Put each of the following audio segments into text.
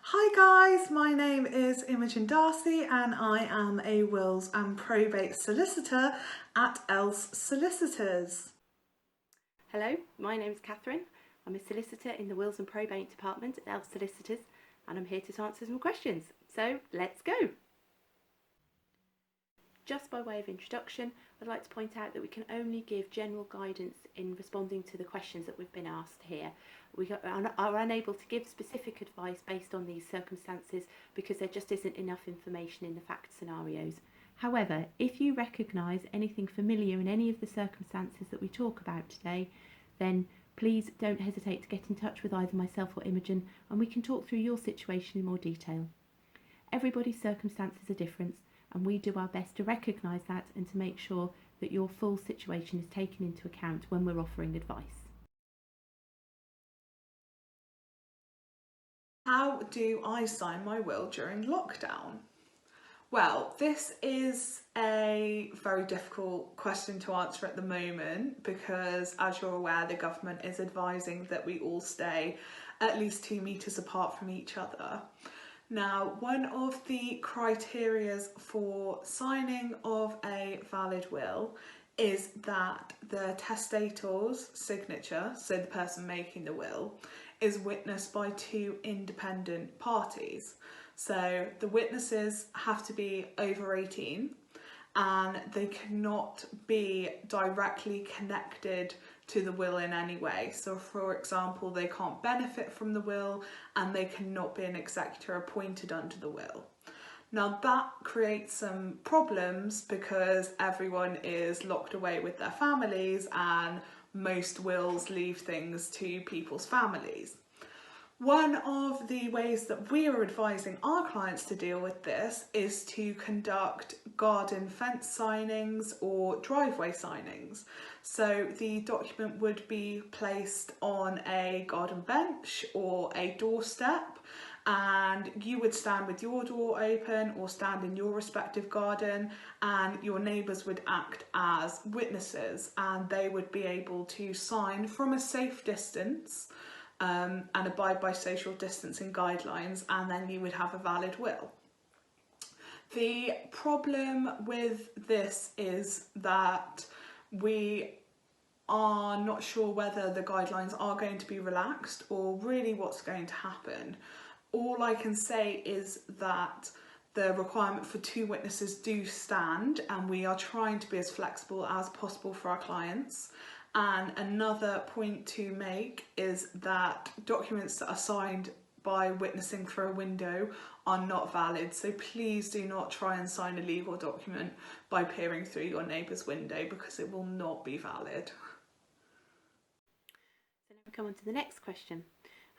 Hi guys, my name is Imogen Darcy and I am a Wills and Probate Solicitor at ELS Solicitors. Hello, my name is Catherine. I'm a solicitor in the Wills and Probate Department at ELS Solicitors and I'm here to answer some questions. So let's go! Just by way of introduction, I'd like to point out that we can only give general guidance in responding to the questions that we've been asked here. We are unable to give specific advice based on these circumstances because there just isn't enough information in the fact scenarios. However, if you recognise anything familiar in any of the circumstances that we talk about today, then please don't hesitate to get in touch with either myself or Imogen and we can talk through your situation in more detail. Everybody's circumstances are different, and we do our best to recognise that and to make sure that your full situation is taken into account when we're offering advice. How do I sign my will during lockdown? Well, this is a very difficult question to answer at the moment because, as you're aware, the government is advising that we all stay at least 2 metres apart from each other. Now, one of the criteria for signing of a valid will is that the testator's signature, so the person making the will, is witnessed by 2 independent parties. So the witnesses have to be over 18 and they cannot be directly connected to the will in any way. So for example, they can't benefit from the will and they cannot be an executor appointed under the will. Now that creates some problems because everyone is locked away with their families and most wills leave things to people's families. One of the ways that we are advising our clients to deal with this is to conduct garden fence signings or driveway signings. So the document would be placed on a garden bench or a doorstep and you would stand with your door open or stand in your respective garden and your neighbours would act as witnesses and they would be able to sign from a safe distance and abide by social distancing guidelines, and then you would have a valid will. The problem with this is that we are not sure whether the guidelines are going to be relaxed or really what's going to happen. All I can say is that the requirement for 2 witnesses do stand and we are trying to be as flexible as possible for our clients. And another point to make is that documents that are signed by witnessing through a window are not valid. So please do not try and sign a legal document by peering through your neighbour's window because it will not be valid. So now we come on to the next question.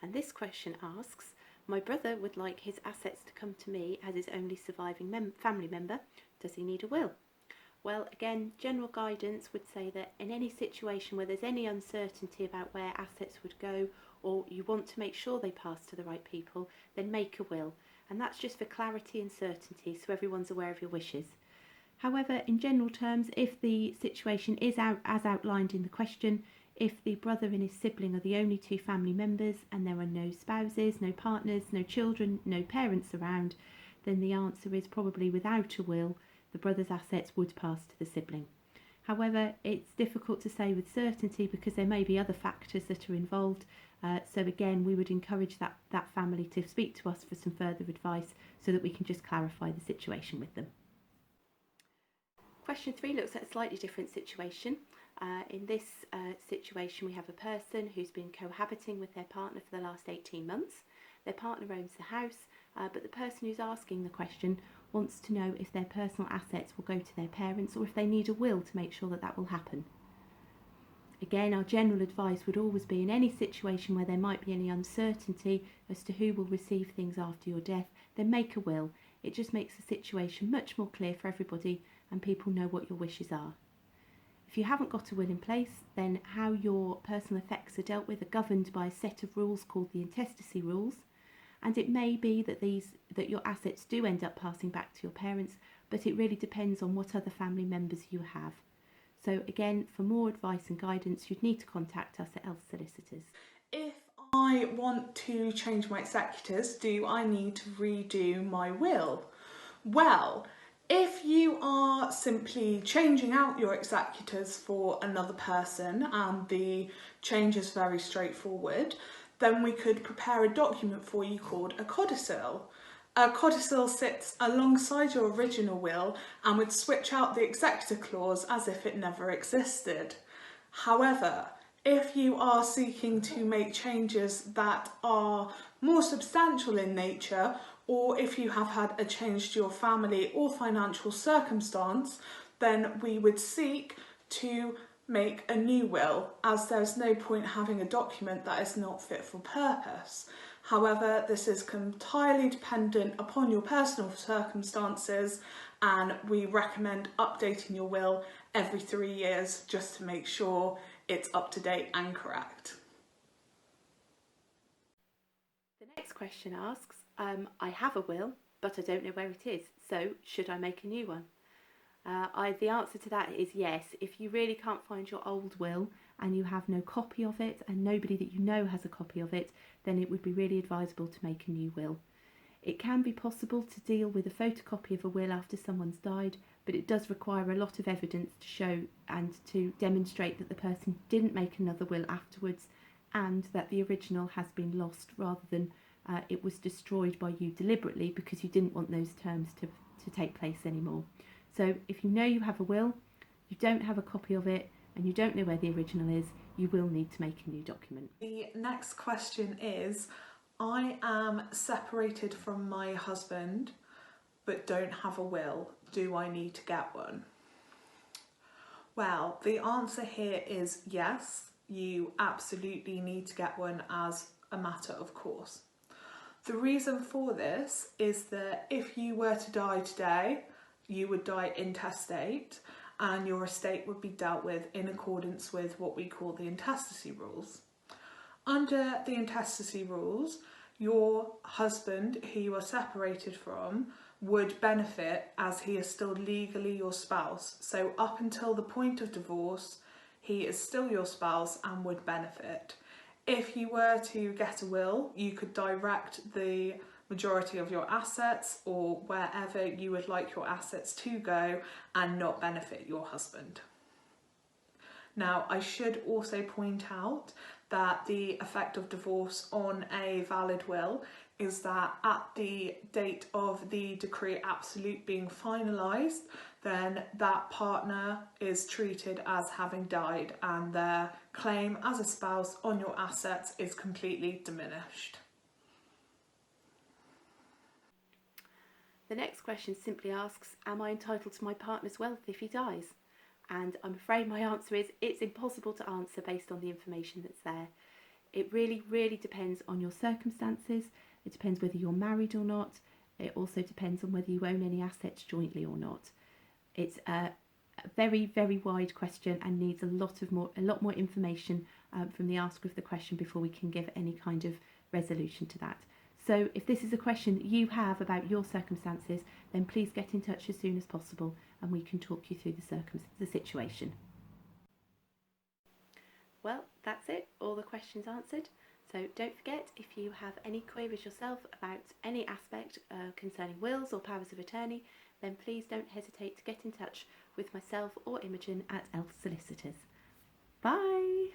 And this question asks, my brother would like his assets to come to me as his only surviving family member. Does he need a will? Well, again, general guidance would say that in any situation where there's any uncertainty about where assets would go or you want to make sure they pass to the right people, then make a will. And that's just for clarity and certainty so everyone's aware of your wishes. However, in general terms, if the situation is as outlined in the question, if the brother and his sibling are the only 2 family members and there are no spouses, no partners, no children, no parents around, then the answer is probably without a will, the brother's assets would pass to the sibling. However, it's difficult to say with certainty because there may be other factors that are involved. So again, we would encourage that family to speak to us for some further advice so that we can just clarify the situation with them. Question 3 looks at a slightly different situation. In this situation, we have a person who's been cohabiting with their partner for the last 18 months. Their partner owns the house, but the person who's asking the question wants to know if their personal assets will go to their parents or if they need a will to make sure that that will happen. Again, our general advice would always be in any situation where there might be any uncertainty as to who will receive things after your death, then make a will. It just makes the situation much more clear for everybody and people know what your wishes are. If you haven't got a will in place, then how your personal effects are dealt with are governed by a set of rules called the intestacy rules. And it may be that your assets do end up passing back to your parents, but it really depends on what other family members you have. So again, for more advice and guidance, you'd need to contact us at ELS Solicitors. If I want to change my executors, do I need to redo my will? Well, if you are simply changing out your executors for another person and the change is very straightforward, then we could prepare a document for you called a codicil. A codicil sits alongside your original will and would switch out the executor clause as if it never existed. However, if you are seeking to make changes that are more substantial in nature, or if you have had a change to your family or financial circumstance, then we would seek to make a new will, as there's no point having a document that is not fit for purpose. However, this is entirely dependent upon your personal circumstances, and we recommend updating your will every 3 years just to make sure it's up to date and correct. The next question asks, I have a will, but I don't know where it is, so should I make a new one? The answer to that is yes. If you really can't find your old will and you have no copy of it and nobody that you know has a copy of it, then it would be really advisable to make a new will. It can be possible to deal with a photocopy of a will after someone's died, but it does require a lot of evidence to show and to demonstrate that the person didn't make another will afterwards and that the original has been lost rather than it was destroyed by you deliberately because you didn't want those terms to take place anymore. So if you know you have a will, you don't have a copy of it, and you don't know where the original is, you will need to make a new document. The next question is, I am separated from my husband but don't have a will. Do I need to get one? Well, the answer here is yes, you absolutely need to get one as a matter of course. The reason for this is that if you were to die today, you would die intestate and your estate would be dealt with in accordance with what we call the intestacy rules. Under the intestacy rules, your husband, who you are separated from, would benefit as he is still legally your spouse. So up until the point of divorce, he is still your spouse and would benefit. If you were to get a will, you could direct the majority of your assets or wherever you would like your assets to go and not benefit your husband. Now, I should also point out that the effect of divorce on a valid will is that at the date of the decree absolute being finalised, then that partner is treated as having died and their claim as a spouse on your assets is completely diminished. The next question simply asks, am I entitled to my partner's wealth if he dies? And I'm afraid my answer is it's impossible to answer based on the information that's there. It really, really depends on your circumstances. It depends whether you're married or not. It also depends on whether you own any assets jointly or not. It's a very, very wide question and needs a lot more information from the asker of the question before we can give any kind of resolution to that. So if this is a question that you have about your circumstances, then please get in touch as soon as possible and we can talk you through the situation. Well, that's it, all the questions answered. So don't forget, if you have any queries yourself about any aspect concerning wills or powers of attorney, then please don't hesitate to get in touch with myself or Imogen at Solicitors. Bye!